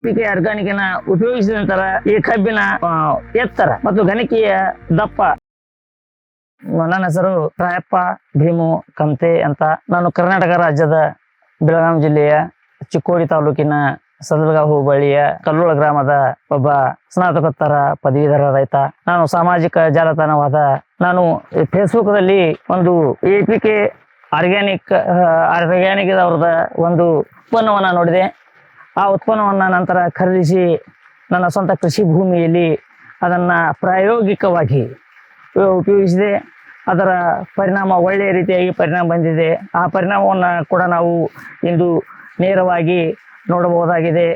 PK ಆರ್ಗಾನಿಕ್ನ ಉಪಯೋಗಿಸಿದ ನಂತರ ಈ ಕಬ್ಬಿನ ಎತ್ತರ ಮತ್ತು ಘನಕೀಯ ದಪ್ಪ. ನನ್ನ ಹೆಸರು ರಾಯಪ್ಪ ಭೀಮು ಕಂತೆ ಅಂತ. ನಾನು ಕರ್ನಾಟಕ ರಾಜ್ಯದ ಬೆಳಗಾವಿ ಜಿಲ್ಲೆಯ ಚಿಕ್ಕೋಡಿ ತಾಲೂಕಿನ ಸದಲಗ ಹೋಬಳಿಯ ಕಲ್ಲೋಳ ಗ್ರಾಮದ ಒಬ್ಬ ಸ್ನಾತಕೋತ್ತರ ಪದವೀಧರ ರೈತ. ನಾನು ಸಾಮಾಜಿಕ ಜಾಲತಾಣವಾದ ಫೇಸ್ಬುಕ್ದಲ್ಲಿ ಒಂದು APK ಆರ್ಗ್ಯಾನಿಕ್ ಅವ್ರದ ಒಂದು ಉತ್ಪನ್ನವನ್ನು ನೋಡಿದೆ. ಆ ಉತ್ಪನ್ನವನ್ನು ನಂತರ ಖರೀದಿಸಿ ನನ್ನ ಸ್ವಂತ ಕೃಷಿ ಭೂಮಿಯಲ್ಲಿ ಅದನ್ನು ಪ್ರಾಯೋಗಿಕವಾಗಿ ಉಪಯೋಗಿಸಿದೆ. ಅದರ ಪರಿಣಾಮ ಒಳ್ಳೆಯ ರೀತಿಯಾಗಿ ಪರಿಣಾಮ ಬಂದಿದೆ. ಆ ಪರಿಣಾಮವನ್ನು ಕೂಡ ನಾವು ಇಂದು ನೇರವಾಗಿ ನೋಡಬಹುದಾಗಿದೆ.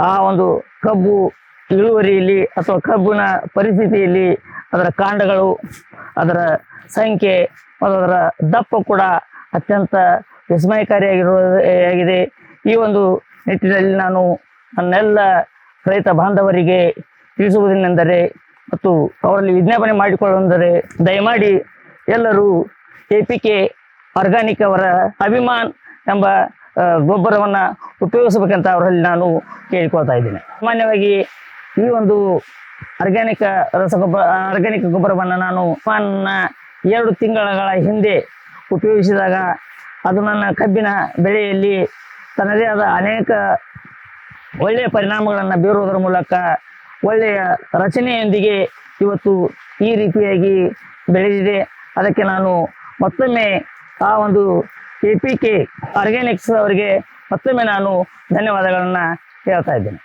ಆ ಒಂದು ಕಬ್ಬು ಇಳುವರಿಯಲ್ಲಿ ಅಥವಾ ಕಬ್ಬಿನ ಪರಿಸ್ಥಿತಿಯಲ್ಲಿ ಅದರ ಕಾಂಡಗಳು, ಅದರ ಸಂಖ್ಯೆ ಮತ್ತು ಅದರ ದಪ್ಪ ಕೂಡ ಅತ್ಯಂತ ವಿಸ್ಮಯಕಾರಿಯಾಗಿದೆ. ಈ ಒಂದು ನಿಟ್ಟಿನಲ್ಲಿ ನಾನು ನನ್ನೆಲ್ಲ ರೈತ ಬಾಂಧವರಿಗೆ ತಿಳಿಸುವುದೇನೆಂದರೆ ಮತ್ತು ಅವರಲ್ಲಿ ವಿಜ್ಞಾಪನೆ ಮಾಡಿಕೊಳ್ಳುವುದೆಂದರೆ, ದಯಮಾಡಿ ಎಲ್ಲರೂ APK ಆರ್ಗಾನಿಕ್ ಅವರ ಅಭಿಮಾನ್ ಎಂಬ ಗೊಬ್ಬರವನ್ನು ಉಪಯೋಗಿಸಬೇಕಂತ ಅವರಲ್ಲಿ ನಾನು ಕೇಳಿಕೊಳ್ತಾ ಇದ್ದೇನೆ. ಸಾಮಾನ್ಯವಾಗಿ ಈ ಒಂದು ಆರ್ಗ್ಯಾನಿಕ್ ಗೊಬ್ಬರವನ್ನು ನಾನು 2 ತಿಂಗಳ ಹಿಂದೆ ಉಪಯೋಗಿಸಿದಾಗ ಅದು ನನ್ನ ಕಬ್ಬಿನ ಬೆಳೆಯಲ್ಲಿ ತನ್ನದೇ ಆದ ಅನೇಕ ಒಳ್ಳೆಯ ಪರಿಣಾಮಗಳನ್ನು ಬೀರುವುದರ ಮೂಲಕ ಒಳ್ಳೆಯ ರಚನೆಯೊಂದಿಗೆ ಇವತ್ತು ಈ ರೀತಿಯಾಗಿ ಬೆಳೆದಿದೆ. ಅದಕ್ಕೆ ನಾನು ಮತ್ತೊಮ್ಮೆ ಆ ಒಂದು APK ಆರ್ಗ್ಯಾನಿಕ್ಸ್ ಅವರಿಗೆ ಮತ್ತೊಮ್ಮೆ ನಾನು ಧನ್ಯವಾದಗಳನ್ನು ಹೇಳ್ತಾ ಇದ್ದೇನೆ.